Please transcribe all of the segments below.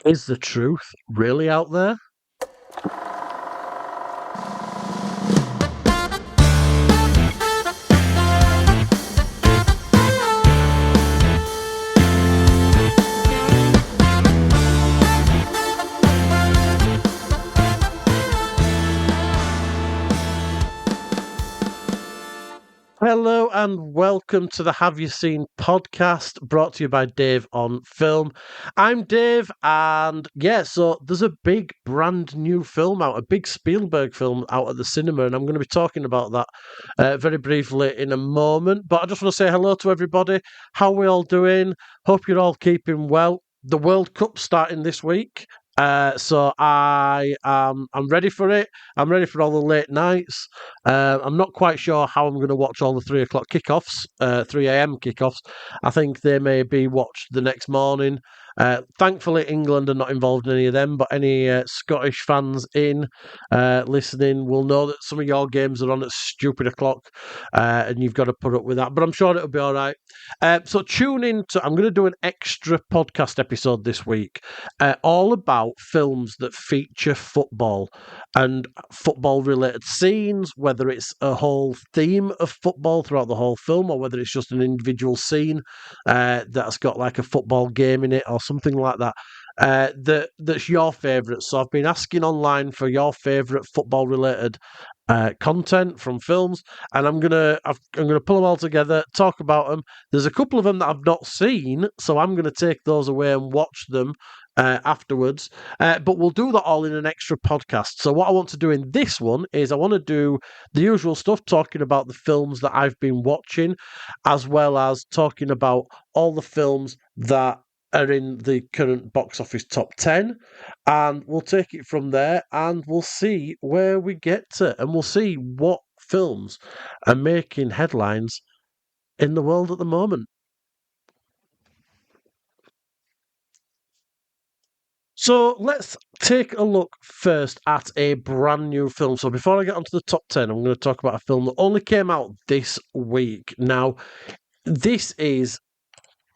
Is the truth really out there? Hello and welcome to the Have You Seen podcast brought to you by Dave on Film. I'm Dave, and so there's a big brand new film out, a big Spielberg film out at the cinema, and I'm going to be talking about that very briefly in a moment. But I just want to say hello to everybody. How are we all doing? Hope you're all keeping well. The World Cup's starting this week. So I'm ready for it. I'm ready for all the late nights. I'm not quite sure how I'm going to watch all the 3 o'clock kickoffs, 3 a.m. kickoffs. I think they may be watched the next morning. Thankfully, England are not involved in any of them, but any Scottish fans listening will know that some of your games are on at stupid o'clock, and you've got to put up with that. But I'm sure it'll be all right. So tune in to. I'm going to do an extra podcast episode this week, all about films that feature football and football-related scenes, whether it's a whole theme of football throughout the whole film or whether it's just an individual scene that's got like a football game in it or something like that. That's your favourite. So I've been asking online for your favourite football-related content from films, and I'm gonna pull them all together, talk about them. There's a couple of them that I've not seen, so I'm gonna take those away and watch them afterwards. But we'll do that all in an extra podcast. So what I want to do in this one is I want to do the usual stuff, talking about the films that I've been watching, as well as talking about all the films that are in the current box office top 10, and we'll take it from there and we'll see where we get to, and we'll see what films are making headlines in the world at the moment. So let's take a look first at a brand new film. So before I get onto the top 10, I'm going to talk about a film that only came out this week. Now, this is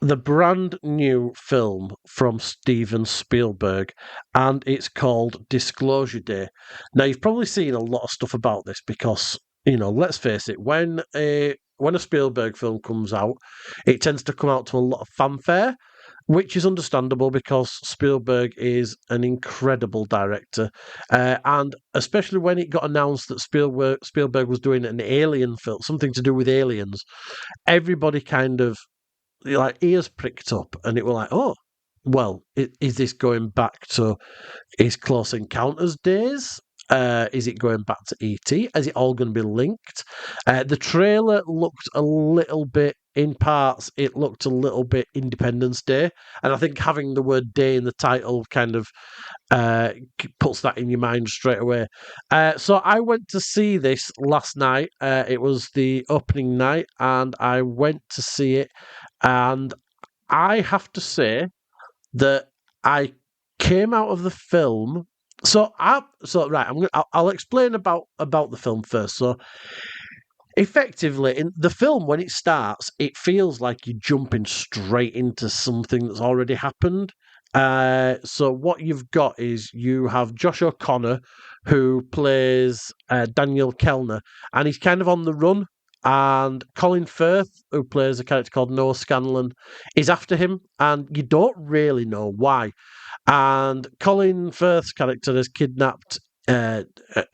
the brand new film from Steven Spielberg, and it's called Disclosure Day. Now, you've probably seen a lot of stuff about this because, let's face it, when a Spielberg film comes out, it tends to come out to a lot of fanfare, which is understandable because Spielberg is an incredible director, and especially when it got announced that Spielberg was doing an alien film, something to do with aliens, everybody kind of like ears pricked up, and it were like, oh, well, is this going back to his Close Encounters days? Is it going back to E.T.? Is it all going to be linked? The trailer looked a little bit, in parts, it looked a little bit Independence Day. And I think having the word day in the title kind of puts that in your mind straight away. So I went to see this last night. It was the opening night, and I went to see it. And I have to say that I came out of the film. Right. I'll explain about the film first. So, effectively, in the film, when it starts, it feels like you're jumping straight into something that's already happened. So what you've got is you have Josh O'Connor, who plays Daniel Kellner, and he's kind of on the run. And Colin Firth, who plays a character called Noah Scanlon, is after him, and you don't really know why. And Colin Firth's character has kidnapped a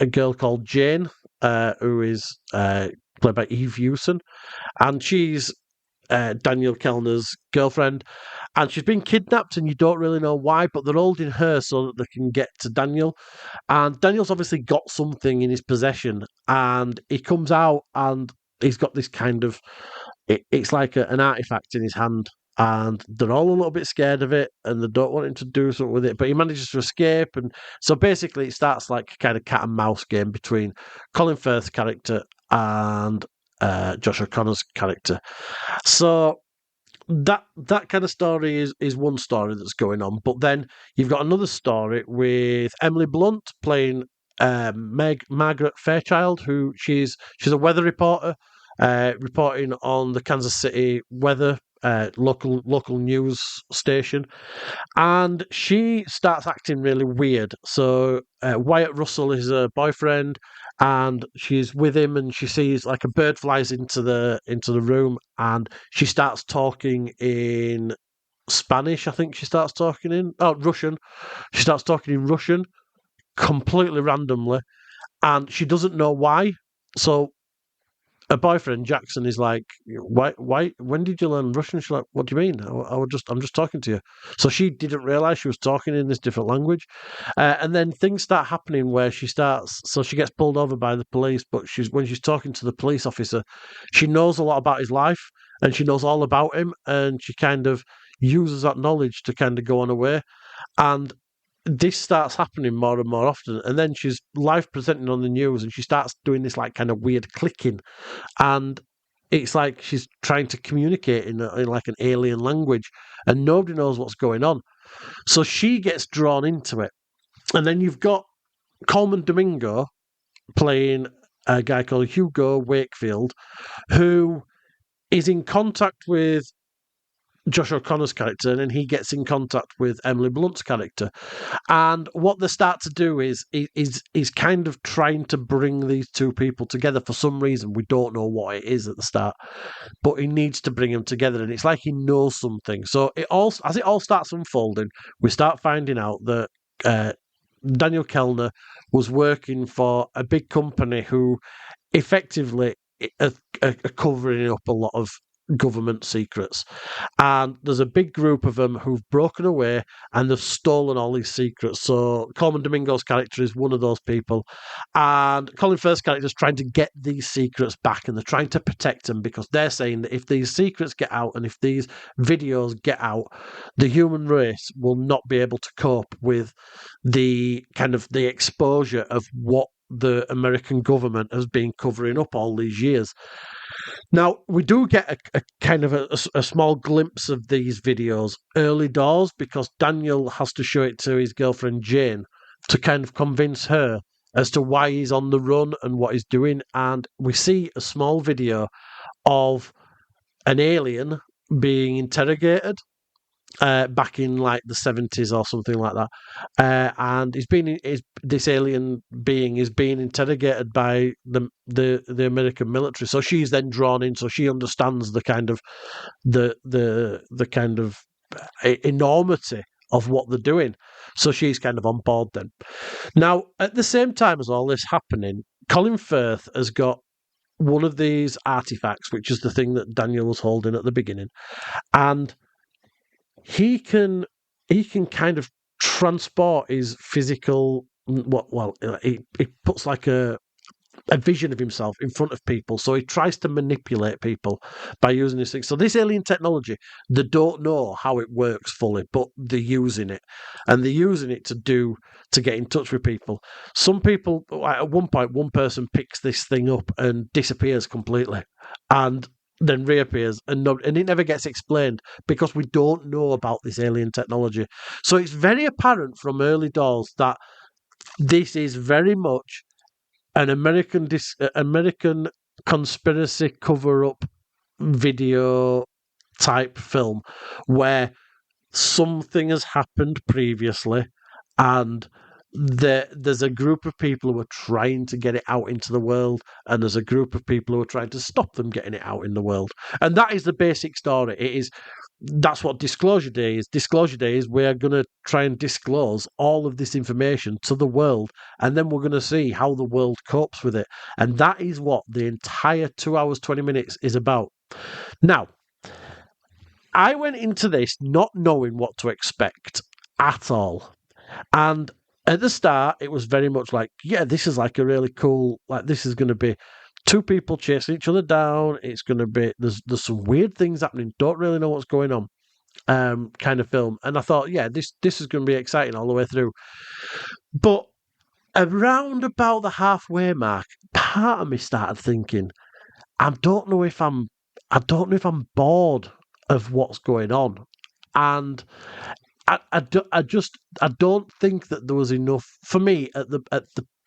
girl called Jane, who is played by Eve Hewson, and she's Daniel Kellner's girlfriend, and she's been kidnapped, and you don't really know why, but they're holding her so that they can get to Daniel. And Daniel's obviously got something in his possession, and he comes out, and he's got this kind of, it's like an artifact in his hand, and they're all a little bit scared of it, and they don't want him to do something with it, but he manages to escape. And so basically it starts like a kind of cat and mouse game between Colin Firth's character and Josh O'Connor's character. So that kind of story is one story that's going on, but then you've got another story with Emily Blunt playing Margaret Fairchild, who she's a weather reporter, reporting on the Kansas City weather local news station, and she starts acting really weird. So Wyatt Russell is her boyfriend, and she's with him, and she sees like a bird flies into the room, and she starts talking in Spanish. I think she starts talking in Russian. She starts talking in Russian completely randomly, and she doesn't know why. So her boyfriend Jackson is like, why? When did you learn Russian? She's like, what do you mean? I'm just talking to you. So she didn't realize she was talking in this different language, and then things start happening where she starts. So she gets pulled over by the police, but when she's talking to the police officer, she knows a lot about his life, and she knows all about him, and she kind of uses that knowledge to kind of go on her way, and this starts happening more and more often, and then she's live presenting on the news, and she starts doing this like kind of weird clicking, and it's like she's trying to communicate in like an alien language, and nobody knows what's going on. So she gets drawn into it, and then you've got Coleman Domingo playing a guy called Hugo Wakefield, who is in contact with Josh O'Connor's character, and then he gets in contact with Emily Blunt's character. And what they start to do is kind of trying to bring these two people together for some reason. We don't know what it is at the start, but he needs to bring them together, and it's like he knows something. So as it all starts unfolding, we start finding out that Daniel Kellner was working for a big company who effectively are covering up a lot of government secrets, and there's a big group of them who've broken away and they've stolen all these secrets. So Coleman Domingo's character is one of those people, and Colin Firth's character is trying to get these secrets back, and they're trying to protect them because they're saying that if these secrets get out and if these videos get out, the human race will not be able to cope with the kind of the exposure of what the American government has been covering up all these years. Now, we do get a kind of a small glimpse of these videos early doors because Daniel has to show it to his girlfriend Jane to kind of convince her as to why he's on the run and what he's doing. And we see a small video of an alien being interrogated back in like the 70s or something like that, and this alien being is being interrogated by the American military. So she's then drawn in, so she understands the kind of the kind of enormity of what they're doing. So she's kind of on board then. Now, at the same time as all this happening, Colin Firth has got one of these artifacts, which is the thing that Daniel was holding at the beginning, and he can kind of transport his physical he puts like a vision of himself in front of people, so he tries to manipulate people by using this thing. So this alien technology, they don't know how it works fully, but they're using it, and they're using it to get in touch with people. Some people, at one point, one person picks this thing up and disappears completely, and then reappears, and it never gets explained because we don't know about this alien technology. So it's very apparent from early doors that this is very much an American conspiracy cover-up video type film where something has happened previously, and there's a group of people who are trying to get it out into the world, and there's a group of people who are trying to stop them getting it out in the world. And that is the basic story. That's what Disclosure Day is. Disclosure Day is we're going to try and disclose all of this information to the world, and then we're going to see how the world copes with it. And that is what the entire 2 hours, 20 minutes is about. Now, I went into this not knowing what to expect at all. And at the start, it was very much like, yeah, this is like a really cool, like this is going to be two people chasing each other down. It's going to be, there's some weird things happening. Don't really know what's going on, kind of film. And I thought, yeah, this is going to be exciting all the way through. But around about the halfway mark, part of me started thinking, I don't know if I'm bored of what's going on, and I don't think that there was enough for me at the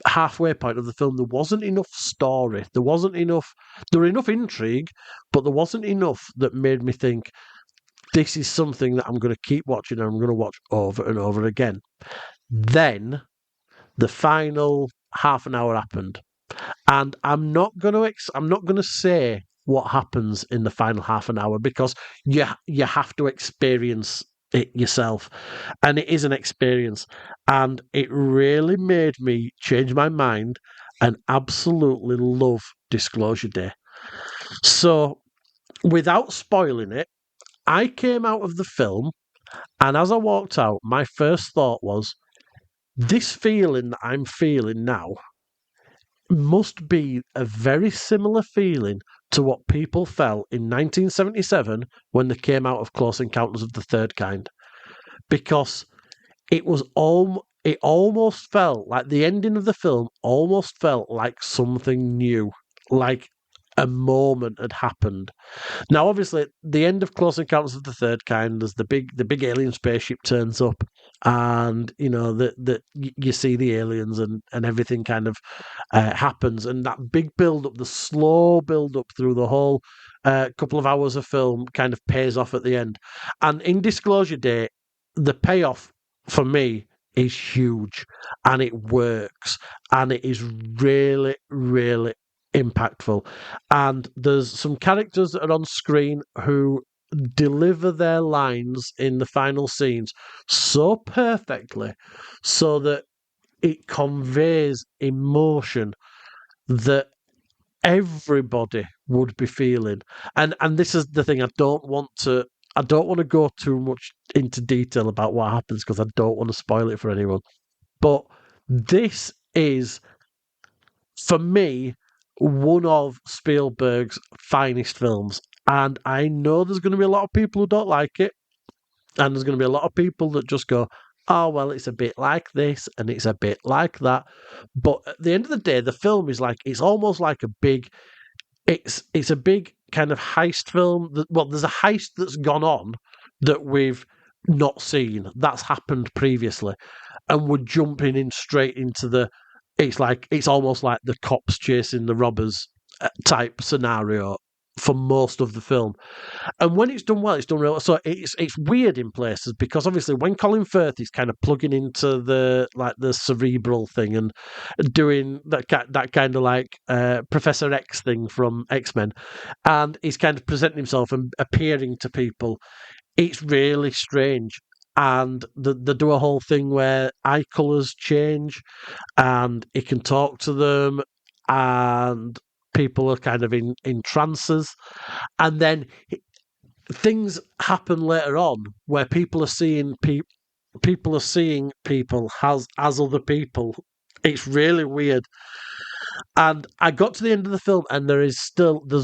halfway point of the film. There wasn't enough story. There were enough intrigue, but there wasn't enough that made me think this is something that I'm going to keep watching and I'm going to watch over and over again. Then the final half an hour happened, and I'm not going to say what happens in the final half an hour because you have to experience it yourself, and it is an experience, and it really made me change my mind and absolutely love Disclosure Day. So, without spoiling it, I came out of the film, and as I walked out, my first thought was, this feeling that I'm feeling now must be a very similar feeling to what people felt in 1977 when they came out of Close Encounters of the Third Kind, because it almost felt like the ending of the film almost felt like something new, like a moment had happened. Now, obviously, the end of Close Encounters of the Third Kind, there's the big alien spaceship turns up, and you see the aliens and everything kind of happens, and that big build up, the slow build up through the whole couple of hours of film, kind of pays off at the end. And in Disclosure Day, the payoff for me is huge, and it works, and it is really, really impactful. And there's some characters that are on screen who deliver their lines in the final scenes so perfectly, so that it conveys emotion that everybody would be feeling. And this is the thing, I don't want to go too much into detail about what happens because I don't want to spoil it for anyone. But this is, for me, one of Spielberg's finest films. And I know there's going to be a lot of people who don't like it. And there's going to be a lot of people that just go, oh, well, it's a bit like this and it's a bit like that. But at the end of the day, the film is like, it's almost like it's a big kind of heist film. Well, there's a heist that's gone on that we've not seen. That's happened previously. And we're jumping in straight into it's almost like the cops chasing the robbers type scenario for most of the film. And when it's done well, it's done real well. So it's weird in places because obviously when Colin Firth is kind of plugging into the cerebral thing and doing that kind of like Professor X thing from X-Men, and he's kind of presenting himself and appearing to people, it's really strange. And they do a whole thing where eye colours change and he can talk to them, and people are kind of in trances. And then things happen later on where people are seeing people as other people. It's really weird. And I got to the end of the film, and there's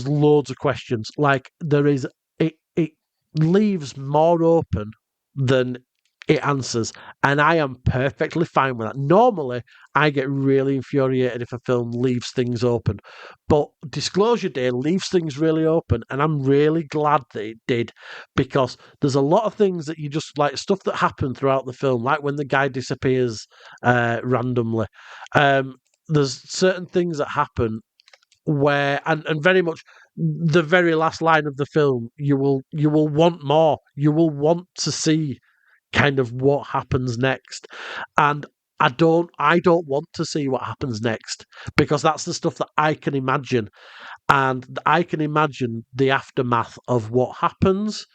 loads of questions. Like it leaves more open than it answers, and I am perfectly fine with that. Normally, I get really infuriated if a film leaves things open, but Disclosure Day leaves things really open, and I'm really glad that it did, because there's a lot of things that you just like, stuff that happened throughout the film, like when the guy disappears randomly. There's certain things that happen where, and very much the very last line of the film, you will want more. You will want to see kind of what happens next. And I don't want to see what happens next, because that's the stuff that I can imagine, and I can imagine the aftermath of what happens.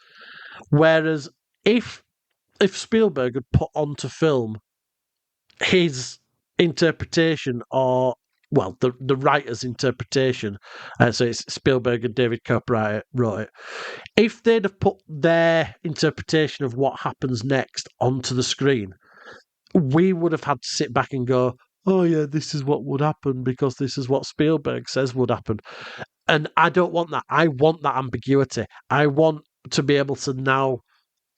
Whereas if Spielberg had put onto film his interpretation, or well, the writer's interpretation, so it's Spielberg and David Koepp wrote it. If they'd have put their interpretation of what happens next onto the screen, we would have had to sit back and go, oh yeah, this is what would happen because this is what Spielberg says would happen. And I don't want that. I want that ambiguity. I want to be able to now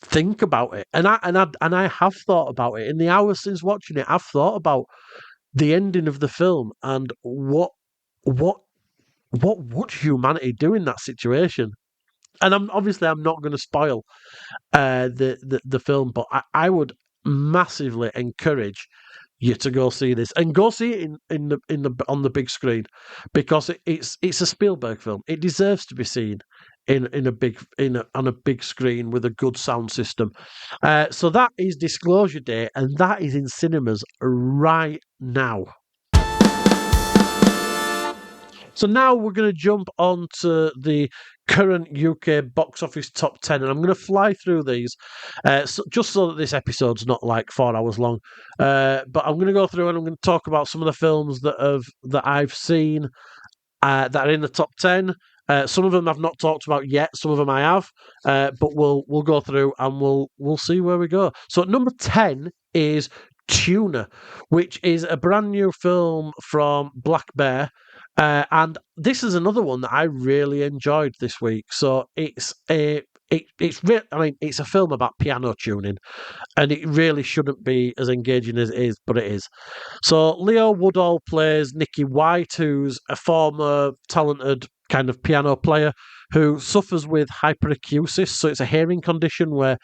think about it. And I have thought about it. In the hours since watching it, I've thought about the ending of the film and what would humanity do in that situation. And I'm not going to spoil the film, but I would massively encourage you to go see this, and go see it in the on the big screen, because it's a Spielberg film. It deserves to be seen on a big screen with a good sound system. So that is Disclosure Day, and that is in cinemas right now. So now we're going to jump on to the current UK box office top 10, and I'm going to fly through these just so that this episode's not like 4 hours long. But I'm going to go through and I'm going to talk about some of the films that I've seen that are in the top 10. Some of them I've not talked about yet. Some of them I have, but we'll go through and we'll see where we go. So at number 10 is Tuna, which is a brand new film from Black Bear. And this is another one that I really enjoyed this week. So it's a film about piano tuning, and it really shouldn't be as engaging as it is, but it is. So Leo Woodall plays Nicky White, who's a former talented kind of piano player who suffers with hyperacusis. So it's a hearing condition where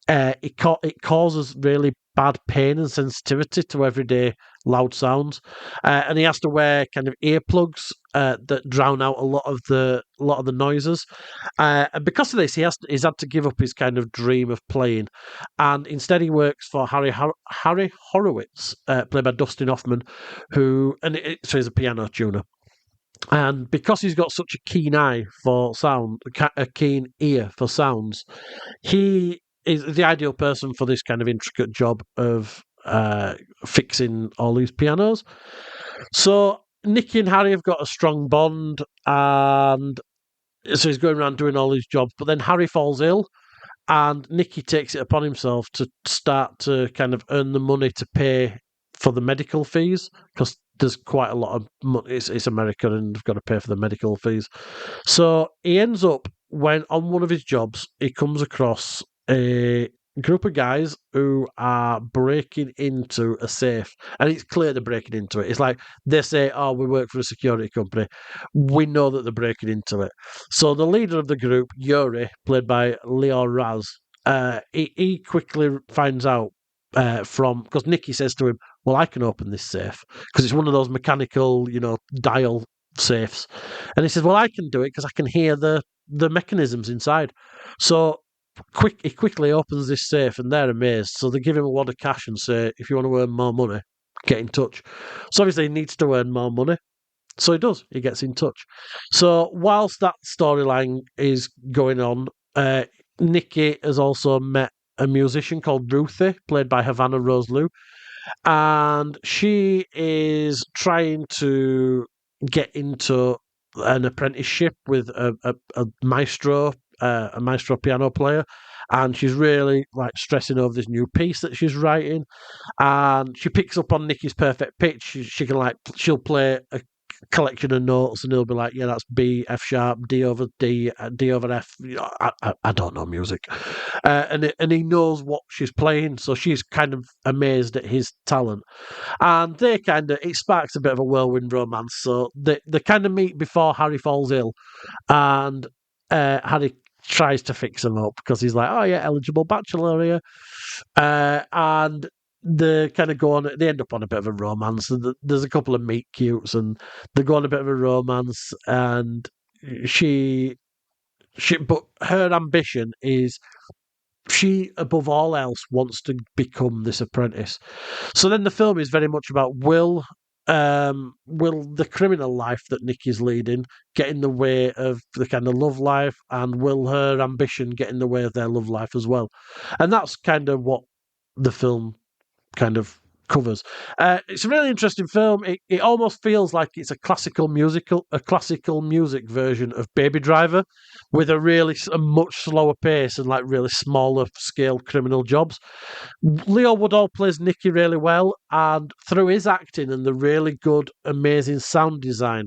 it causes really bad pain and sensitivity to everyday loud sounds, and he has to wear kind of earplugs that drown out a lot of the noises. And because of this, he's had to give up his kind of dream of playing, and instead he works for Harry Horowitz, played by Dustin Hoffman, so he's a piano tuner. And because he's got such a keen eye for sound, a keen ear for sounds, he is the ideal person for this kind of intricate job of fixing all these pianos. So Nicky and Harry have got a strong bond, and so he's going around doing all these jobs. But then Harry falls ill, and Nicky takes it upon himself to start to kind of earn the money to pay for the medical fees, because there's quite a lot of money. It's America, and they've got to pay for the medical fees. So he ends up, when on one of his jobs, he comes across a group of guys who are breaking into a safe, and it's clear they're breaking into it. It's like they say, "Oh, we work for a security company." We know that they're breaking into it. So the leader of the group, Yuri, played by Leo Raz, he quickly finds out because Nicky says to him, "Well, I can open this safe because it's one of those mechanical, dial safes," and he says, "Well, I can do it because I can hear the mechanisms inside." So he quickly opens this safe, and they're amazed. So they give him a wad of cash and say, "If you want to earn more money, get in touch." So obviously he needs to earn more money. So he does. He gets in touch. So whilst that storyline is going on, Nicky has also met a musician called Ruthie, played by Havana Rose Liu, and she is trying to get into an apprenticeship with a maestro piano player, and she's really like stressing over this new piece that she's writing, and she picks up on Nicky's perfect pitch. She'll play a collection of notes, and he'll be like, "Yeah, that's B, F sharp, D over D, D over F." I don't know music, and he knows what she's playing, so she's kind of amazed at his talent, and it sparks a bit of a whirlwind romance. So they kind of meet before Harry falls ill, and Harry tries to fix him up because he's like, "Oh yeah, eligible bachelor here," and they kind of go on. They end up on a bit of a romance. There's a couple of meet cutes, and they go on a bit of a romance. And but her ambition is, she above all else wants to become this apprentice. So then the film is very much about will the criminal life that Nicky's leading get in the way of the kind of love life, and will her ambition get in the way of their love life as well? And that's kind of what the film kind of covers. It's a really interesting film. It almost feels like it's a classical music version of Baby Driver, with a much slower pace and like really smaller scale criminal jobs. Leo Woodall plays Nicky really well, and through his acting and the really good, amazing sound design,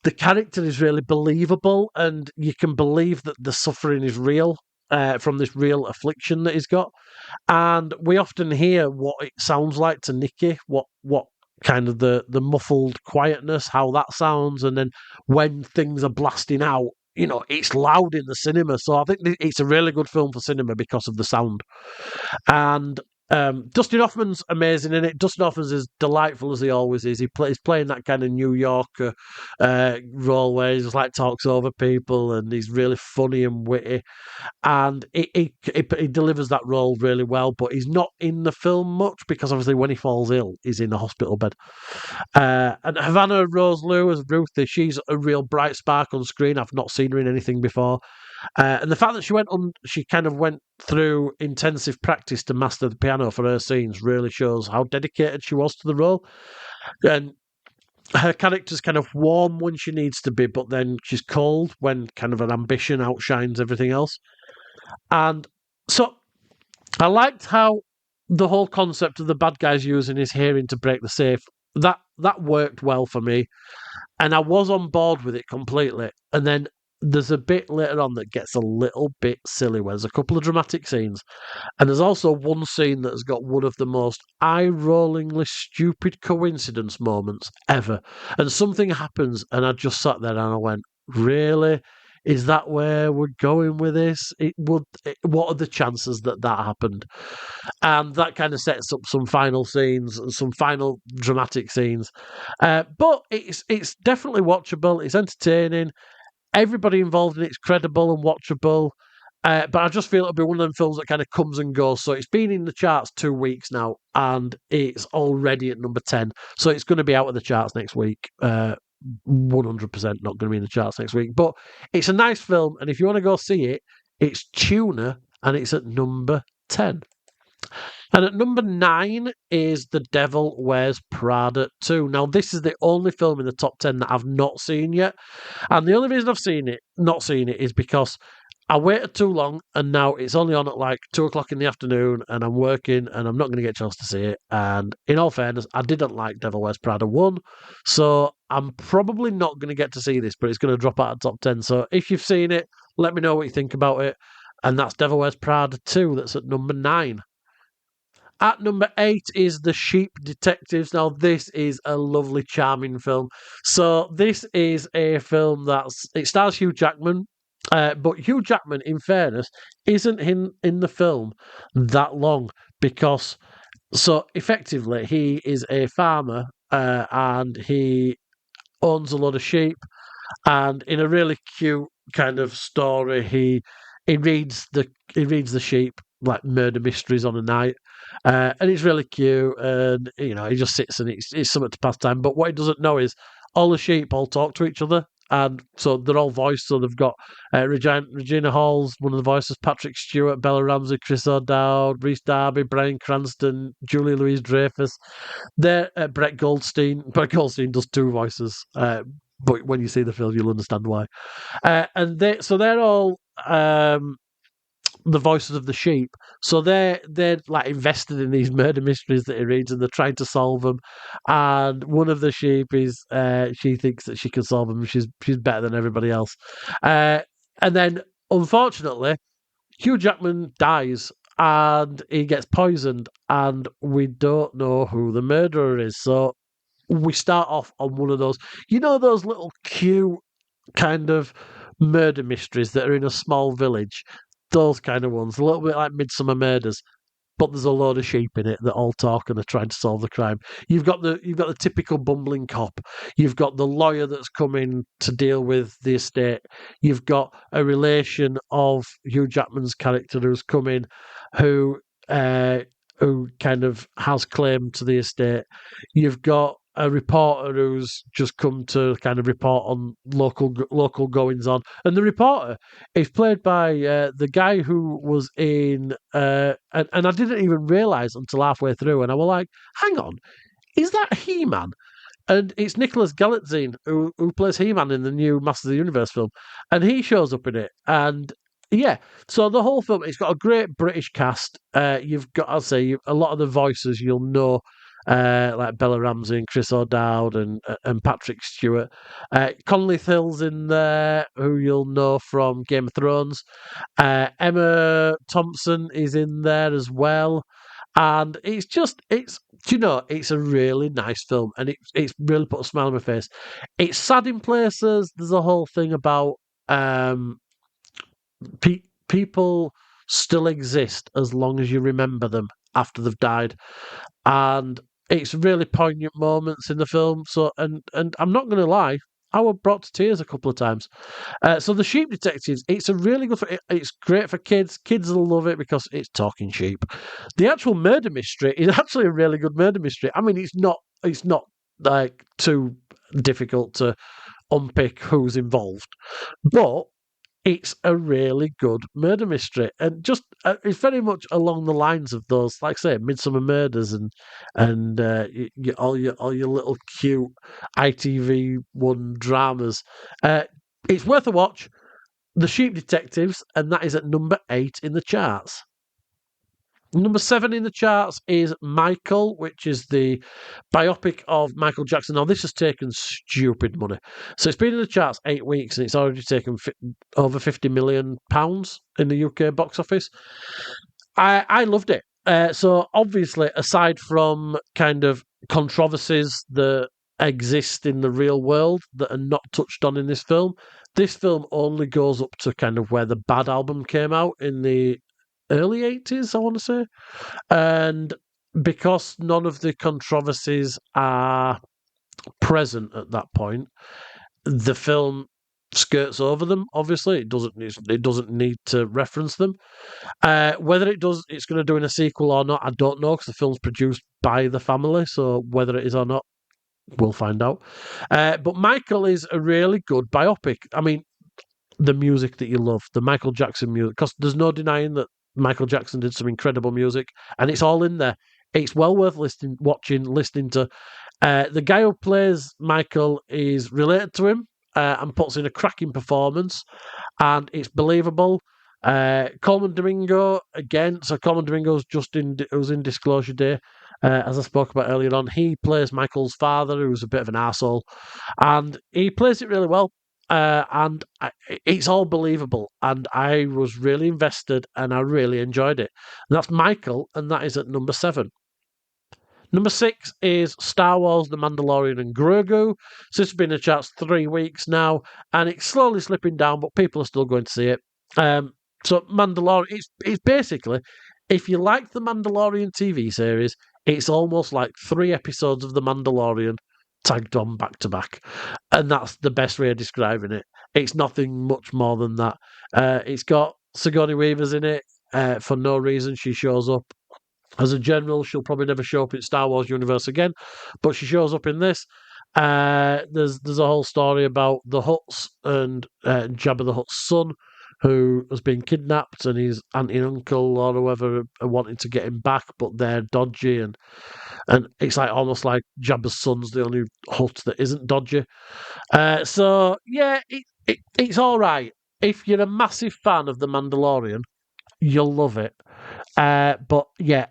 the character is really believable, and you can believe that the suffering is real from this real affliction that he's got. And we often hear what it sounds like to Nicky, what kind of the muffled quietness, how that sounds, and then when things are blasting out, it's loud in the cinema. So I think it's a really good film for cinema because of the sound. And Dustin Hoffman's amazing in it. Dustin Hoffman's as delightful as he always is. He's playing that kind of New Yorker role where he just like talks over people and he's really funny and witty. And he delivers that role really well, but he's not in the film much because obviously when he falls ill, he's in a hospital bed. And Havana Rose Liu as Ruthie, she's a real bright spark on screen. I've not seen her in anything before. And the fact that she kind of went through intensive practice to master the piano for her scenes really shows how dedicated she was to the role. And her character's kind of warm when she needs to be, but then she's cold when kind of an ambition outshines everything else. And so I liked how the whole concept of the bad guys using his hearing to break the safe, that worked well for me. And I was on board with it completely. And then there's a bit later on that gets a little bit silly where there's a couple of dramatic scenes. And there's also one scene that's got one of the most eye-rollingly stupid coincidence moments ever. And something happens, and I just sat there and I went, really? Is that where we're going with this? What are the chances that happened? And that kind of sets up some final scenes and some final dramatic scenes. But it's definitely watchable. It's entertaining. Everybody involved in it's credible and watchable. But I just feel it'll be one of them films that kind of comes and goes. So it's been in the charts 2 weeks now, and it's already at number 10. So it's going to be out of the charts next week. 100% not going to be in the charts next week. But it's a nice film, and if you want to go see it, it's Tuna, and it's at number 10. And at number 9 is The Devil Wears Prada 2. Now, this is the only film in the top 10 that I've not seen yet. And the only reason I've not seen it, is because I waited too long and now it's only on at like 2 o'clock in the afternoon and I'm working and I'm not going to get a chance to see it. And in all fairness, I didn't like Devil Wears Prada 1. So I'm probably not going to get to see this, but it's going to drop out of top 10. So if you've seen it, let me know what you think about it. And that's Devil Wears Prada 2. That's at number 9. At number 8 is The Sheep Detectives. Now, this is a lovely, charming film. So, this is a film it stars Hugh Jackman, but Hugh Jackman, in fairness, isn't in the film that long because, so effectively, he is a farmer and he owns a lot of sheep. And in a really cute kind of story, he reads the sheep like murder mysteries on a night, and it's really cute. And he just sits and it's something to pass time. But what he doesn't know is all the sheep all talk to each other, and so they're all voiced. So they've got Regina Hall's one of the voices, Patrick Stewart, Bella Ramsey, Chris O'Dowd, Rhys Darby, Bryan Cranston, Julie Louise Dreyfus. They're Brett Goldstein. Brett Goldstein does 2 voices. But when you see the film, you'll understand why. And they're all the voices of the sheep. So they're like invested in these murder mysteries that he reads, and they're trying to solve them. And one of the sheep is she thinks that she can solve them. She's better than everybody else. And then, unfortunately, Hugh Jackman dies. And he gets poisoned, and we don't know who the murderer is. So we start off on one of those, those little cute kind of murder mysteries that are in a small village, those kind of ones, a little bit like Midsummer Murders, but there's a load of sheep in it that all talk and are trying to solve the crime. You've got the typical bumbling cop. You've got the lawyer that's coming to deal with the estate. You've got a relation of Hugh Jackman's character who's come in, who kind of has claim to the estate. You've got a reporter who's just come to kind of report on local goings on, and the reporter is played by the guy who was in and I didn't even realise until halfway through, and I was like, hang on, is that He-Man? And it's Nicholas Galitzine who plays He-Man in the new Masters of the Universe film, and he shows up in it. And yeah, so the whole film, it's got a great British cast. You've got, I'll say, a lot of the voices you'll know, like Bella Ramsey and Chris O'Dowd and Patrick Stewart. Conley Hill's in there, who you'll know from Game of Thrones. Emma Thompson is in there as well. And it's a really nice film, and it's really put a smile on my face. It's sad in places. There's a whole thing about people still exist as long as you remember them. after they've died, and it's really poignant moments in the film. So, and I'm not going to lie, I was brought to tears a couple of times. So the Sheep Detectives, it's a really good. It's great for kids. Kids will love it because it's talking sheep. The actual murder mystery is actually a really good murder mystery. I mean, it's not. It's not like too difficult to unpick who's involved, but it's a really good murder mystery, and just it's very much along the lines of those, like I say, Midsummer Murders and all your little cute ITV1 dramas. It's worth a watch. The Sheep Detectives, and that is at number 8 in the charts. Number 7 in the charts is Michael, which is the biopic of Michael Jackson. Now, this has taken stupid money. So it's been in the charts 8 weeks and it's already taken over £50 million in the UK box office. I loved it. So obviously, aside from kind of controversies that exist in the real world that are not touched on in this film only goes up to kind of where the Bad album came out in the early 80s, I want to say. And because none of the controversies are present at that point, the film skirts over them. Obviously, it doesn't need to reference them. Whether it's going to do in a sequel or not, I don't know, because the film's produced by the family. So whether it is or not, we'll find out. But Michael is a really good biopic. I mean, the music that you love, the Michael Jackson music, because there's no denying that Michael Jackson did some incredible music, and it's all in there. It's well worth listening to. The guy who plays Michael is related to him and puts in a cracking performance, and it's believable. Coleman Domingo again. So Coleman Domingo's was in Disclosure Day, as I spoke about earlier on. He plays Michael's father, who's a bit of an arsehole, and he plays it really well. It's all believable, and I was really invested, and I really enjoyed it. And that's Michael, and that is at number 7. Number 6 is Star Wars: The Mandalorian and Grogu. So it's been in the charts 3 weeks now, and it's slowly slipping down, but people are still going to see it. So Mandalorian, it's basically, if you like the Mandalorian TV series, it's almost like 3 episodes of The Mandalorian tagged on back to back, and that's the best way of describing it. It's nothing much more than that. It's got Sigourney Weaver's in it for no reason. She shows up as a general. She'll probably never show up in Star Wars universe again, but she shows up in this. There's a whole story about the Hutts and Jabba the Hutt's son, who has been kidnapped, and his auntie and uncle or whoever are wanting to get him back, but they're dodgy, and it's like almost like Jabba's son's the only Hutt that isn't dodgy. So yeah, it's all right. If you're a massive fan of The Mandalorian, you'll love it. But yeah,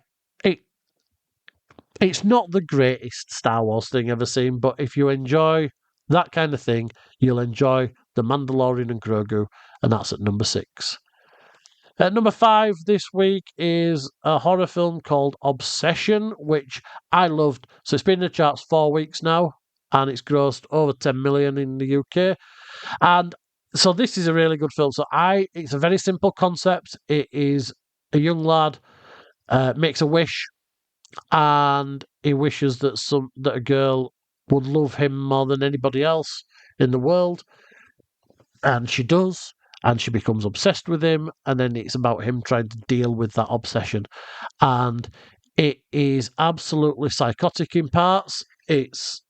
it's not the greatest Star Wars thing ever seen, but if you enjoy that kind of thing, you'll enjoy The Mandalorian and Grogu, and that's at number 6. At number 5 this week is a horror film called Obsession, which I loved. So it's been in the charts 4 weeks now, and it's grossed over 10 million in the UK. And so this is a really good film. It's a very simple concept. It is a young lad makes a wish, and he wishes that a girl would love him more than anybody else in the world, and she does, and she becomes obsessed with him, and then it's about him trying to deal with that obsession. And it is absolutely psychotic in parts. It's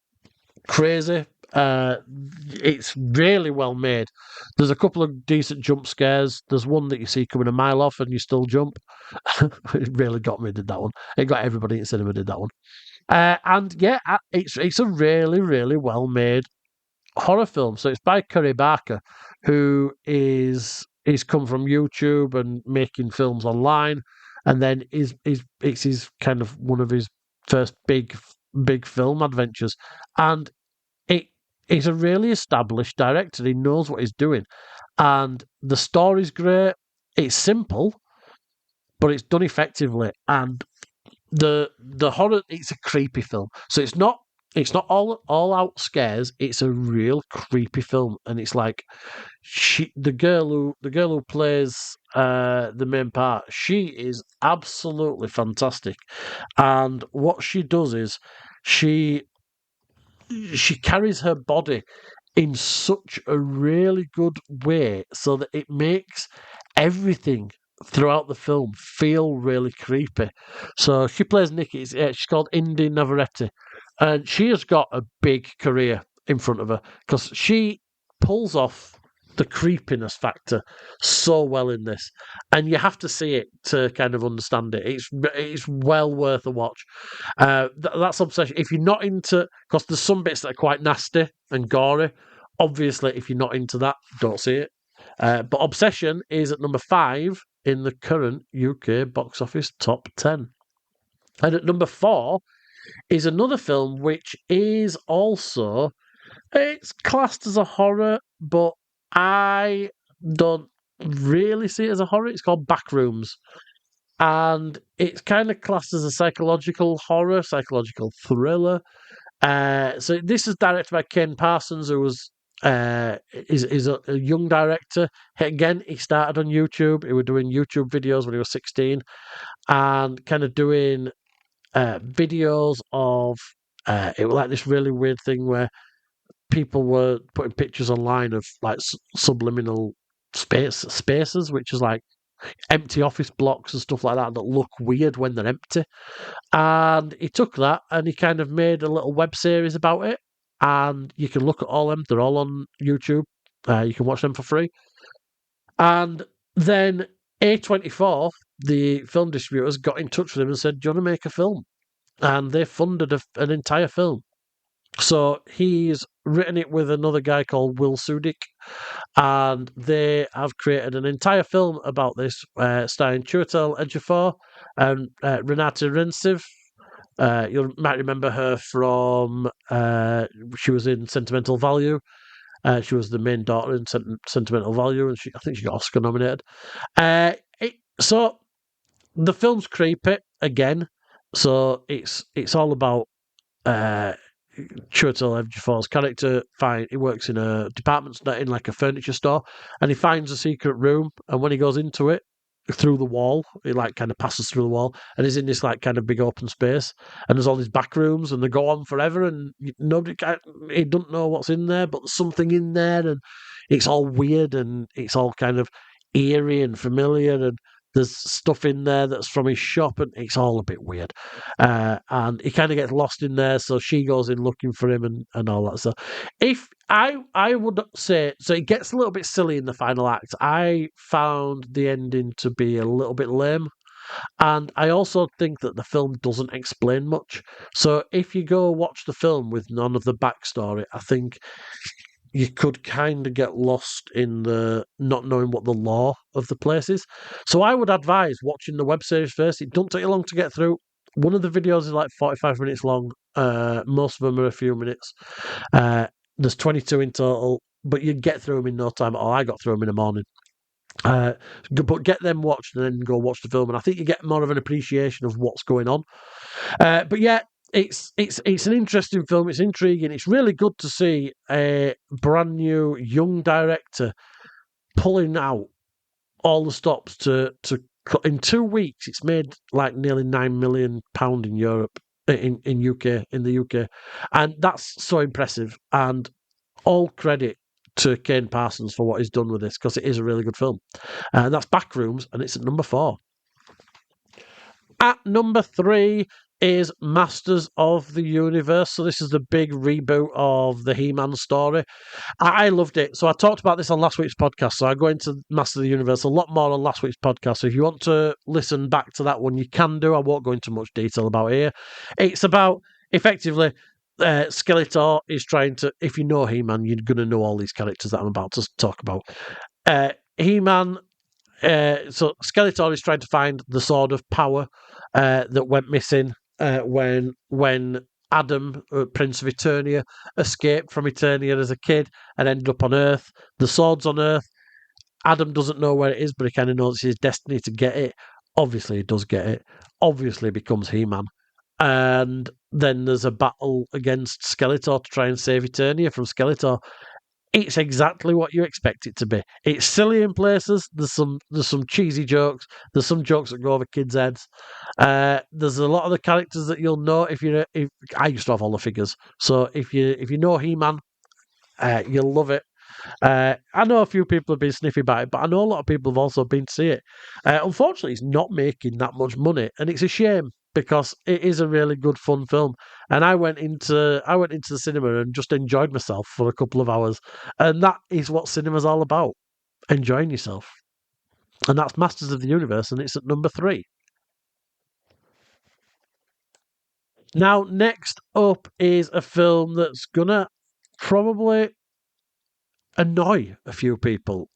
crazy. It's really well made. There's a couple of decent jump scares. There's one that you see coming a mile off and you still jump. It really got me, did that one. It got everybody in cinema, did that one. And yeah, it's a really, really well made horror film. So it's by Curry Barker, who is come from YouTube and making films online, and then it's his kind of one of his first big film adventures. And he's a really established director. He knows what he's doing, and the story's great. It's simple, but it's done effectively. And the horror, it's a creepy film. So it's not It's not all out scares. It's a real creepy film, and it's like the girl who plays the main part. She is absolutely fantastic, and what she does is she she carries her body in such a really good way so that it makes everything throughout the film feel really creepy. So she plays Nikki. She's called Indy Navarrete, and she has got a big career in front of her because she pulls off the creepiness factor so well in this, and you have to see it to kind of understand it. It's well worth a watch. That's Obsession. If you're not into, because there's some bits that are quite nasty and gory. Obviously, if you're not into that, don't see it. But Obsession is at number 5 in the current UK box office top 10. And at number 4 is another film which is also, it's classed as a horror, but I don't really see it as a horror. It's called Backrooms. And it's kind of classed as a psychological horror, psychological thriller. So this is directed by Ken Parsons, who was is a young director. Again, he started on YouTube. He was doing YouTube videos when he was 16, and kind of doing videos of it was like this really weird thing where people were putting pictures online of like subliminal spaces, which is like empty office blocks and stuff like that that look weird when they're empty. And he took that and he kind of made a little web series about it. And you can look at all them. They're all on YouTube. You can watch them for free. And then A24, the film distributors, got in touch with him and said, "Do you want to make a film?" And they funded an entire film. So he's written it with another guy called Will Sudik, and they have created an entire film about this, starring Chiwetel Ejiofor and Renata Rensiv. You might remember her from, she was in Sentimental Value. She was the main daughter in Sentimental Value, and I think she got Oscar nominated. So the film's creepy again. So it's all about Chiwetel Ejiofor's character. He works in a department store, in like a furniture store, and he finds a secret room. And when he goes into it through the wall, he like kind of passes through the wall, and he's in this like kind of big open space. And there's all these back rooms, and they go on forever, and he doesn't know what's in there, but there's something in there, and it's all weird, and it's all kind of eerie and familiar, and there's stuff in there that's from his shop, and it's all a bit weird. And he kind of gets lost in there, so she goes in looking for him and all that stuff. If I would say, so it gets a little bit silly in the final act. I found the ending to be a little bit lame. And I also think that the film doesn't explain much. So if you go watch the film with none of the backstory, I think you could kind of get lost in the not knowing what the law of the place is. So I would advise watching the web series first. It don't take you long to get through. One of the videos is like 45 minutes long. Most of them are a few minutes. There's 22 in total, but you get through them in no time at all. I got through them in the morning. But get them watched and then go watch the film, and I think you get more of an appreciation of what's going on. But yeah, it's an interesting film. It's intriguing. It's really good to see a brand new young director pulling out all the stops to in 2 weeks. It's made like nearly £9 million in Europe, in the UK, and that's so impressive. And all credit to Kane Parsons for what he's done with this, because it is a really good film. And that's Backrooms, and it's at number 4. At number 3 is Masters of the Universe. So this is the big reboot of the He-Man story. I loved it. So I talked about this on last week's podcast. So I go into Masters of the Universe a lot more on last week's podcast. So if you want to listen back to that one, you can do. I won't go into much detail about it here. It's about, effectively, Skeletor is trying to, if you know He-Man, you're going to know all these characters that I'm about to talk about. He-Man, so Skeletor is trying to find the Sword of Power that went missing when Adam, Prince of Eternia, escaped from Eternia as a kid and ended up on Earth. The sword's on Earth. Adam doesn't know where it is, but he kind of knows it's his destiny to get it. Obviously, he does get it. Obviously, he becomes He-Man. and then there's a battle against Skeletor to try and save Eternia from Skeletor. It's exactly what you expect it to be. It's silly in places. There's some cheesy jokes. There's some jokes that go over kids' heads. There's a lot of the characters that you'll know if I used to have all the figures. So if you know He-Man, you'll love it. I know a few people have been sniffy about it, but I know a lot of people have also been to see it. Unfortunately, it's not making that much money, and it's a shame because it is a really good, fun film. And I went into the cinema and just enjoyed myself for a couple of hours, and that is what cinema's all about: enjoying yourself. And that's Masters of the Universe, and it's at number 3. Now, next up is a film that's gonna probably annoy a few people.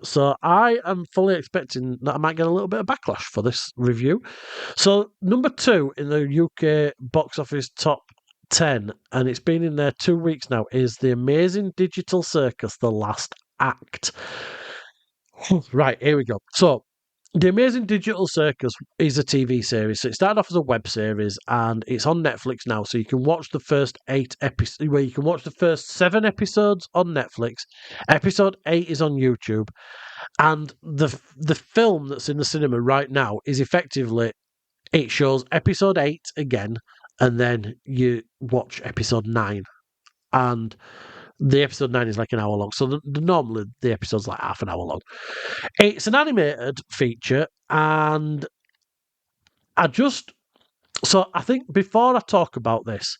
So I am fully expecting that I might get a little bit of backlash for this review. So number 2 in the UK box office top 10, and it's been in there 2 weeks now, is The Amazing Digital Circus: The Last Act. Right, here we go. So The Amazing Digital Circus is a TV series. So it started off as a web series and it's on Netflix now. So you can watch the first 8 episodes, well, you can watch the first 7 episodes on Netflix. Episode 8 is on YouTube. And the film that's in the cinema right now is effectively, it shows episode 8 again, and then you watch episode 9. And the episode 9 is like an hour long. So normally the episode's like half an hour long. It's an animated feature, and I think before I talk about this,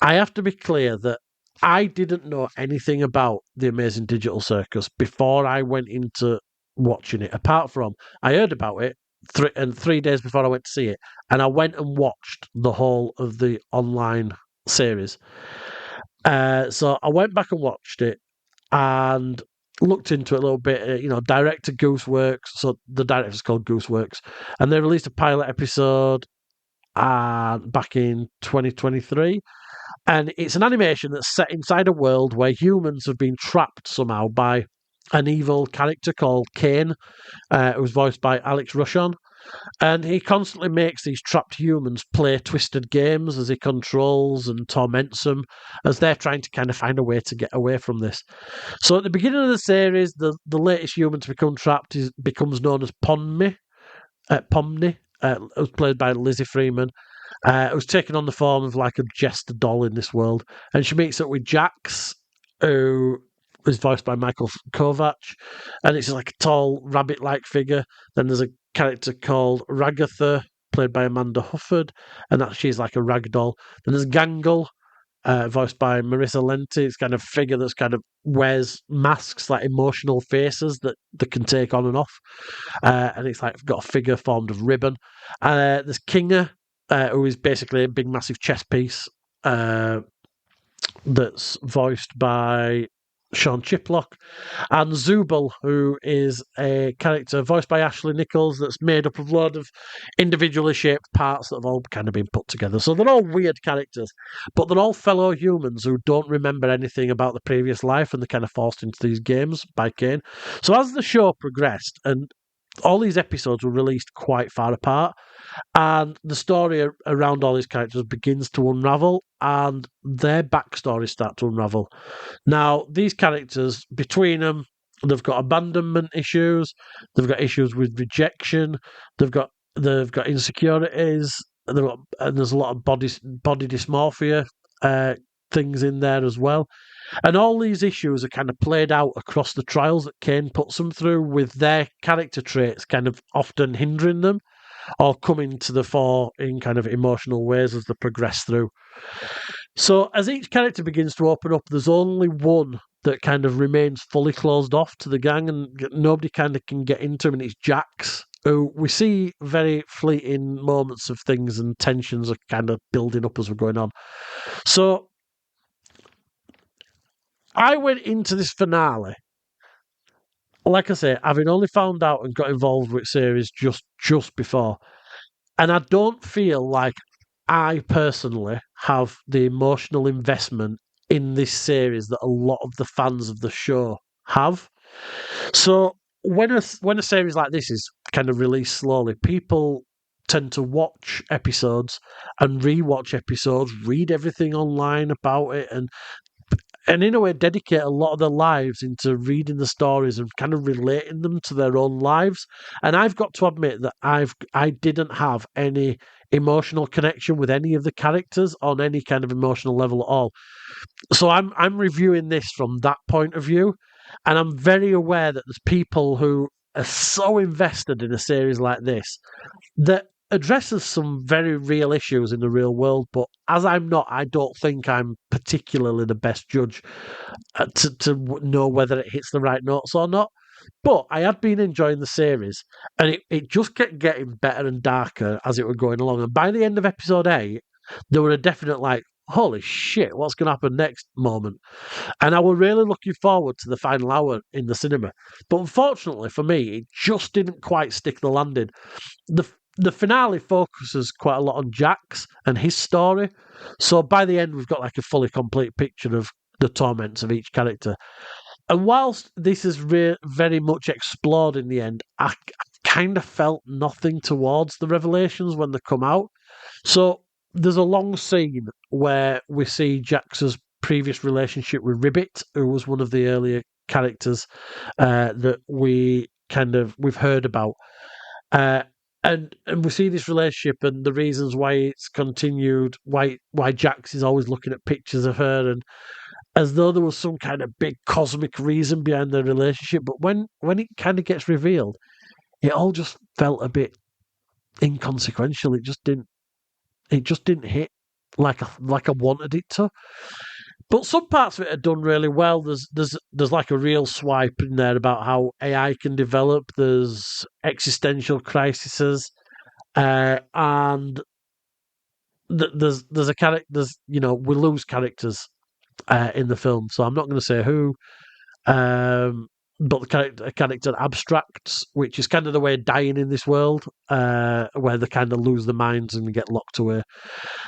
I have to be clear that I didn't know anything about The Amazing Digital Circus before I went into watching it, apart from I heard about it 3 days before I went to see it, and I went and watched the whole of the online series. So I went back and watched it and looked into it a little bit. Director Gooseworx. So the director's called Gooseworx, and they released a pilot episode back in 2023. And it's an animation that's set inside a world where humans have been trapped somehow by an evil character called Kane, who's voiced by Alex Rushon. And he constantly makes these trapped humans play twisted games as he controls and torments them as they're trying to kind of find a way to get away from this. So at the beginning of the series, the latest human to become trapped becomes known as Pomni. It was played by Lizzie Freeman. It was taken on the form of like a jester doll in this world. And she meets up with Jax, who is voiced by Michael Kovac. And it's like a tall, rabbit-like figure. Then there's a character called Ragatha, played by Amanda Hufford, and she's like a rag doll. Then there's Gangle, voiced by Marissa Lenti. It's kind of figure that's kind of wears masks, like emotional faces that can take on and off. And it's like got a figure formed of ribbon. There's Kinga, who is basically a big, massive chess piece that's voiced by Sean Chiplock, and Zubul, who is a character voiced by Ashley Nichols that's made up of a load of individually shaped parts that have all kind of been put together. So they're all weird characters, but they're all fellow humans who don't remember anything about the previous life, and they're kind of forced into these games by Kane. So as the show progressed, and all these episodes were released quite far apart, and the story around all these characters begins to unravel, and their backstories start to unravel. Now, these characters, between them, they've got abandonment issues, they've got issues with rejection, they've got insecurities, and there's a lot of body dysmorphia things in there as well. And all these issues are kind of played out across the trials that Kane puts them through, with their character traits kind of often hindering them or coming to the fore in kind of emotional ways as they progress through. So as each character begins to open up, there's only one that kind of remains fully closed off to the gang, and nobody kind of can get into him, and it's Jax, who we see very fleeting moments of things, and tensions are kind of building up as we're going on. So I went into this finale, like I say, having only found out and got involved with series just before. And I don't feel like I personally have the emotional investment in this series that a lot of the fans of the show have. So when a series like this is kind of released slowly, people tend to watch episodes and rewatch episodes, read everything online about it, and in a way dedicate a lot of their lives into reading the stories and kind of relating them to their own lives. And I've got to admit that I didn't have any emotional connection with any of the characters on any kind of emotional level at all. So I'm reviewing this from that point of view, and I'm very aware that there's people who are so invested in a series like this that addresses some very real issues in the real world. But as I'm not, I don't think I'm particularly the best judge to know whether it hits the right notes or not. But I had been enjoying the series, and it just kept getting better and darker as it was going along. And by the end of episode 8, there were a definite, like, holy shit, what's going to happen next moment. And I was really looking forward to the final hour in the cinema. But unfortunately for me, it just didn't quite stick the landing. The finale focuses quite a lot on Jax and his story. So by the end, we've got like a fully complete picture of the torments of each character. And whilst this is very much explored in the end, I kind of felt nothing towards the revelations when they come out. So there's a long scene where we see Jax's previous relationship with Ribbit, who was one of the earlier characters that we've heard about. And we see this relationship and the reasons why it's continued, why Jax is always looking at pictures of her, and as though there was some kind of big cosmic reason behind their relationship. But when it kind of gets revealed, it all just felt a bit inconsequential. It just didn't hit like I wanted it to. But some parts of it are done really well. There's like a real swipe in there about how AI can develop. There's existential crises, and there's a character. We lose characters in the film, so I'm not going to say who. But a character abstracts, which is kind of the way of dying in this world, where they kind of lose their minds and get locked away.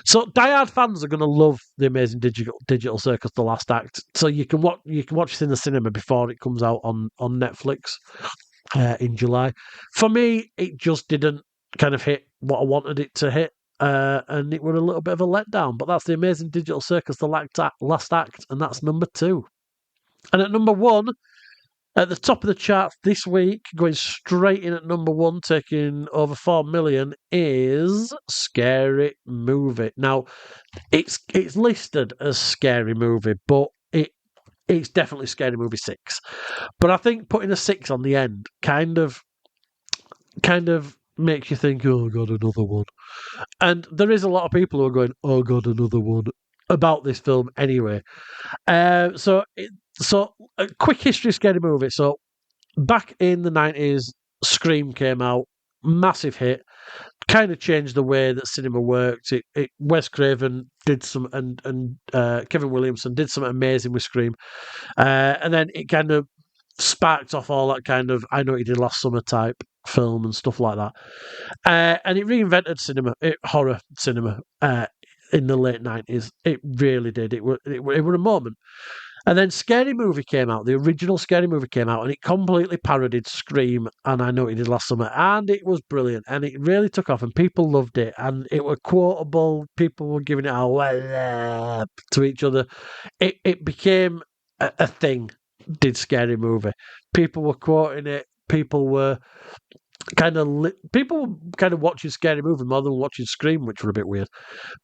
So diehard fans are going to love the amazing digital Circus: The Last Act. So you can watch it in the cinema before it comes out on Netflix in July. For me, it just didn't kind of hit what I wanted it to hit. And it was a little bit of a letdown. But that's the amazing digital Circus: The Last Act, and that's number 2. And at number 1, at the top of the charts this week, going straight in at number 1, taking over 4 million, is Scary Movie. Now, it's listed as Scary Movie, but it's definitely Scary Movie 6. But I think putting a 6 on the end kind of makes you think, oh God, another one. And there is a lot of people who are going, oh God, another one, about this film anyway. So a quick history of Scary Movie. So back in the 90s, Scream came out, massive hit, kind of changed the way that cinema worked. Wes Craven did some, and Kevin Williamson did something amazing with Scream. And then it kind of sparked off all that kind of I Know What You Did Last Summer type film and stuff like that. And it reinvented horror cinema in the late 90s. It really did. It was a moment. And then Scary Movie came out. The original Scary Movie came out, and it completely parodied Scream and I Know What You Did Last Summer. And it was brilliant. And it really took off, and people loved it. And it was quotable. People were giving it to each other. It became a thing, did Scary Movie. People were quoting it. People were kind of watching Scary Movie more than watching Scream, which were a bit weird.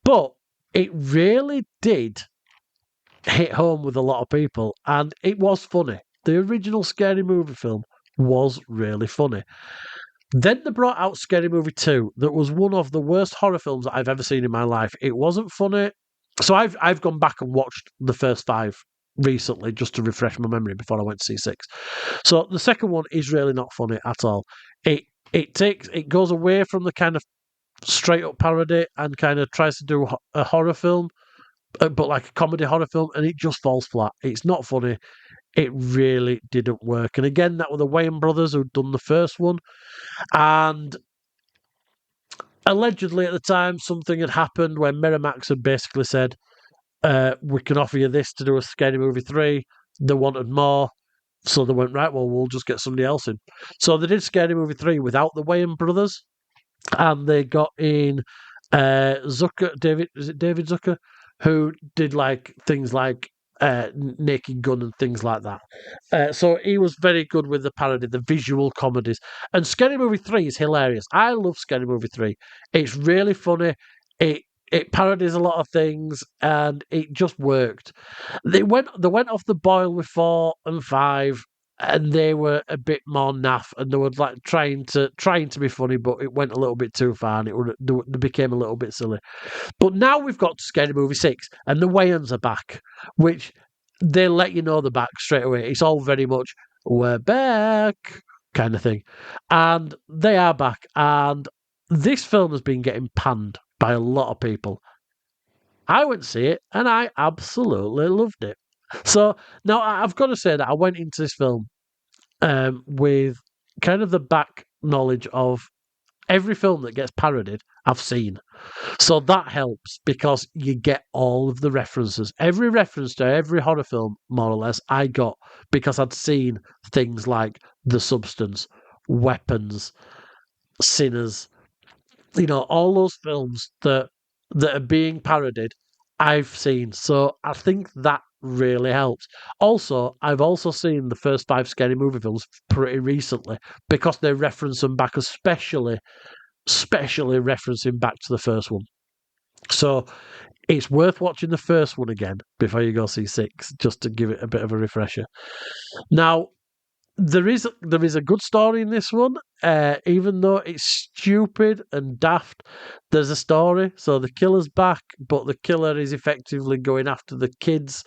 But it really did hit home with a lot of people, and it was funny. The original Scary Movie film was really funny. Then they brought out Scary Movie 2, that was one of the worst horror films that I've ever seen in my life. It wasn't funny. So I've gone back and watched the first 5 recently just to refresh my memory before I went to see 6. So the second one is really not funny at all. It goes away from the kind of straight up parody and kind of tries to do a horror film, but like a comedy horror film, and it just falls flat. It's not funny. It really didn't work. And again, that were the Wayans brothers who'd done the first one, and allegedly at the time something had happened where Miramax had basically said, we can offer you this to do a Scary Movie 3. They wanted more, so they went, right, well, we'll just get somebody else in. So they did Scary Movie 3 without the Wayans brothers, and they got in Zucker, David, is it David Zucker, who did like things like Naked Gun and things like that. So he was very good with the parody, the visual comedies. And Scary Movie 3 is hilarious. I love Scary Movie 3. It's really funny. It it parodies a lot of things, and it just worked. They went off the boil with 4 and 5, and they were a bit more naff, and they were like trying to be funny, but it went a little bit too far, and they became a little bit silly. But now we've got Scary Movie 6, and the Wayans are back, which they let you know they're back straight away. It's all very much, we're back kind of thing. And they are back, and this film has been getting panned by a lot of people. I went to see it, and I absolutely loved it. So now I've got to say that I went into this film with kind of the back knowledge of every film that gets parodied, I've seen. So that helps because you get all of the references. Every reference to every horror film, more or less, I got because I'd seen things like The Substance, Weapons, Sinners, all those films that are being parodied, I've seen. So I think that really helps. Also, I've also seen the first 5 Scary Movie films pretty recently because they reference them back, especially referencing back to the first one. So it's worth watching the first one again before you go see 6, just to give it a bit of a refresher. Now, there is a good story in this one, even though it's stupid and daft. There's a story. So the killer's back, but the killer is effectively going after the kids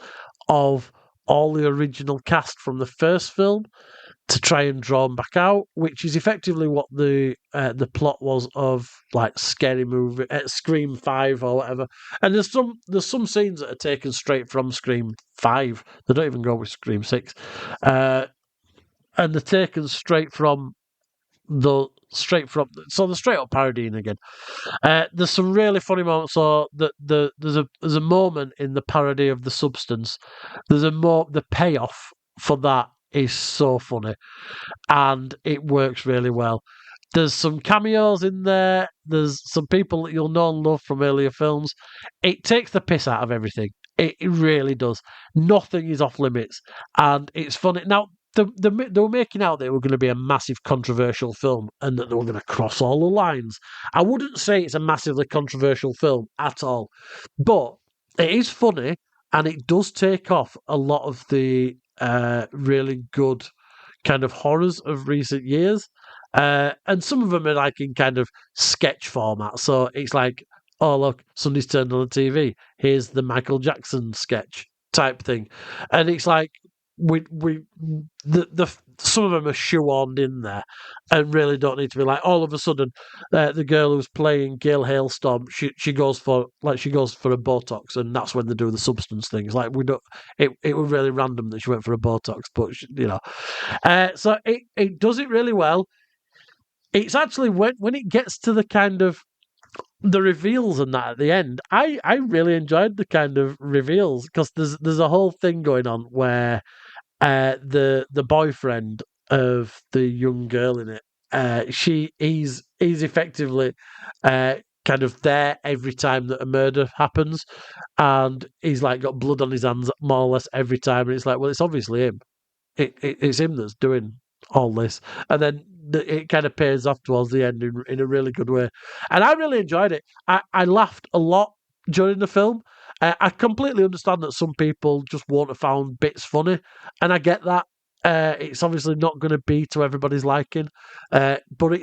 of all the original cast from the first film to try and draw them back out, which is effectively what the plot was of like Scary Movie, Scream 5 or whatever. And there's some scenes that are taken straight from Scream 5. They don't even go with Scream 6. And they're taken straight from so they're straight up parodying again. There's some really funny moments. So there's a moment in the parody of The Substance. The payoff for that is so funny, and it works really well. There's some cameos in there. There's some people that you'll know and love from earlier films. It takes the piss out of everything. It really does. Nothing is off limits, and it's funny. Now, they were making out that it was going to be a massive controversial film and that they were going to cross all the lines. I wouldn't say it's a massively controversial film at all, but it is funny, and it does take off a lot of the really good kind of horrors of recent years. And some of them are like in kind of sketch format. So it's like, oh, look, somebody's turned on the TV. Here's the Michael Jackson sketch type thing. And it's like, some of them are shoehorned in there and really don't need to be like all of a sudden the girl who's playing Gail Hailstorm she goes for a Botox, and that's when they do the Substance things. Like it was really random that she went for a Botox, but so it does it really well. It's actually when it gets to the kind of the reveals and that at the end, I really enjoyed the kind of reveals because there's a whole thing going on where the boyfriend of the young girl in it, he's effectively kind of there every time that a murder happens, and he's like got blood on his hands more or less every time, and it's like, well, it's obviously him. It's him that's doing all this, and then it kind of pays off towards the end in a really good way, and I really enjoyed it. I laughed a lot during the film. I completely understand that some people just won't have found bits funny, and I get that. It's obviously not going to be to everybody's liking, but it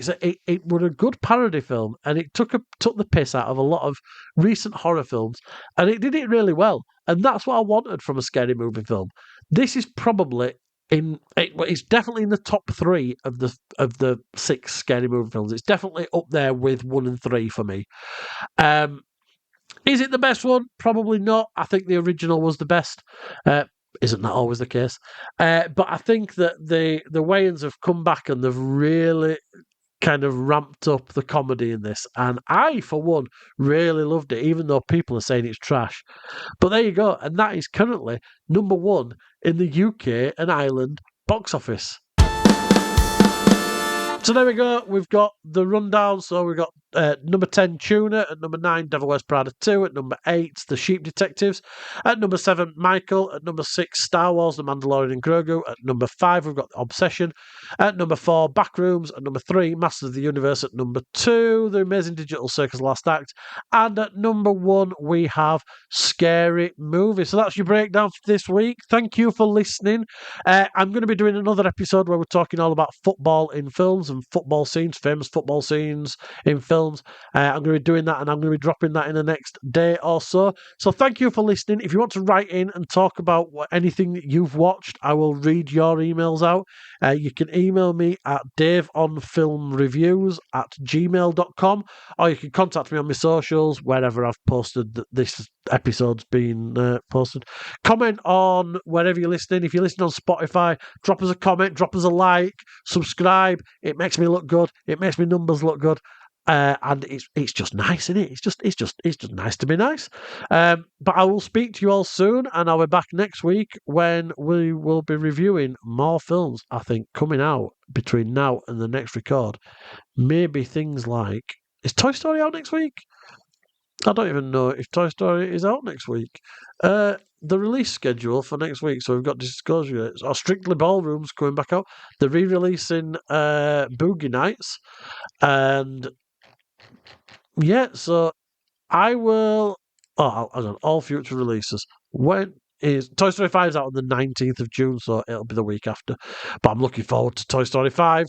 was a good parody film, and it took the piss out of a lot of recent horror films, and it did it really well. And that's what I wanted from a Scary Movie film. This is probably it's definitely in the top 3 of the 6 Scary Movie films. It's definitely up there with 1 and 3 for me. Is it the best one? Probably not. I think the original was the best. Isn't that always the case? But I think that the Wayans have come back and they've really kind of ramped up the comedy in this. And I, for one, really loved it, even though people are saying it's trash. But there you go. And that is currently number 1 in the UK and Ireland box office. So there we go. We've got the rundown. So we've got number 10, Tuna. At number 9, Devil Wears Prada 2. At number 8, The Sheep Detectives. At number 7, Michael. At number 6, Star Wars, The Mandalorian and Grogu. At number 5, we've got Obsession. At number 4, Backrooms. At number 3, Masters of the Universe. At number 2, The Amazing Digital Circus Last Act. And at number 1, we have Scary Movie. So that's your breakdown for this week. Thank you for listening. I'm going to be doing another episode where we're talking all about football in films and football scenes, famous football scenes in films. I'm going to be doing that, and I'm going to be dropping that in the next day or so. So thank you for listening. If you want to write in and talk about anything that you've watched, I will read your emails out. You can email me at daveonfilmreviews@gmail.com, or you can contact me on my socials, wherever I've posted that this episode's been posted. Comment on wherever you're listening. If you're listening on Spotify, drop us a comment, drop us a like, subscribe. It makes me look good. It makes my numbers look good. And it's just nice, isn't it? It's just nice to be nice. But I will speak to you all soon, and I'll be back next week when we will be reviewing more films. I think coming out between now and the next record, maybe things like, is Toy Story out next week? I don't even know if Toy Story is out next week. The release schedule for next week, so we've got Disclosure. Our Strictly Ballroom's coming back out. They're re-releasing Boogie Nights. And yeah, so I will... Oh, hang on. All future releases. When is... Toy Story 5 is out on the 19th of June, so it'll be the week after. But I'm looking forward to Toy Story 5.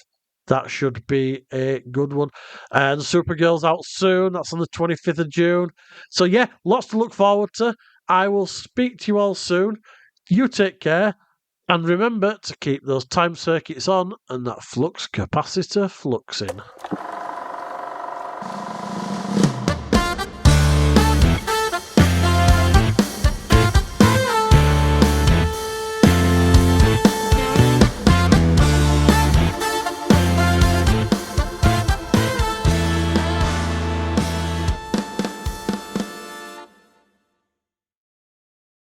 That should be a good one. And Supergirl's out soon. That's on the 25th of June. So yeah, lots to look forward to. I will speak to you all soon. You take care. And remember to keep those time circuits on and that flux capacitor fluxing.